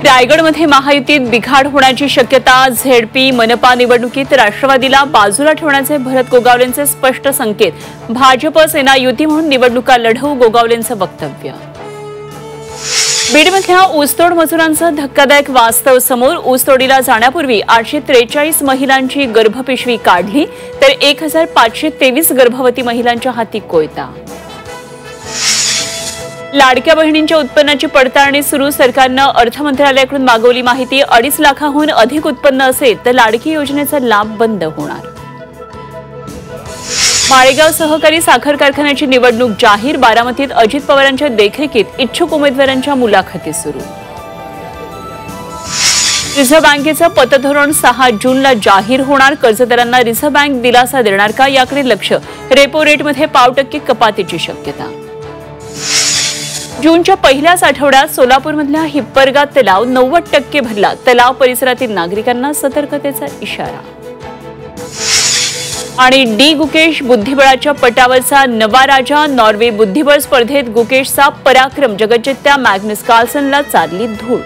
रायगडमध्ये महायुतीत बिघाड होण्याची शक्यता. झेडपी मनपा निवडणुकीत राष्ट्रवादीला बाजूला ठेवण्याचे भरत गोगावलेंचे स्पष्ट संकेत. भाजप सेना युती म्हणून निवडणुका लढवू, गोगावलेंचं वक्तव्य. बीडमधल्या ऊसतोड मजुरांचं धक्कादायक वास्तव समोर. ऊसतोडीला जाण्यापूर्वी 843 महिलांची गर्भपिशवी काढली, तर 1523 गर्भवती महिलांच्या हाती कोयता. लाडक्या बहिणींच्या उत्पन्नाची पडताळणी सुरू. सरकारनं अर्थ मंत्रालयाकडून मागवली माहिती. 2.5 लाखांहून अधिक उत्पन्न असेल तर लाडकी योजनेचा लाभ बंद होणार. माळेगाव सहकारी साखर कारखान्याची निवडणूक जाहीर. बारामतीत अजित पवारांच्या देखरेखीत इच्छुक उमेदवारांच्या मुलाखती सुरू. रिझर्व्ह बँकेचं पतधोरण 6 जूनला जाहीर होणार. कर्जदारांना रिझर्व्ह बँक दिलासा देणार का, याकडे लक्ष. रेपो रेटमध्ये 0.5% कपातीची शक्यता. जूनच्या पहिल्याच आठवड्यात सोलापूरमधला हिप्परगा तलाव 90% भरला. तलाव परिसरातील नागरिकांना सतर्कतेचा इशारा. आणि डी गुकेश बुद्धिबळाच्या पटावरचा नवा राजा. नॉर्वे बुद्धिबळ स्पर्धेत गुकेशचा पराक्रम. जगज्जेत्या मॅग्नस कार्लसनला चालली धूळ.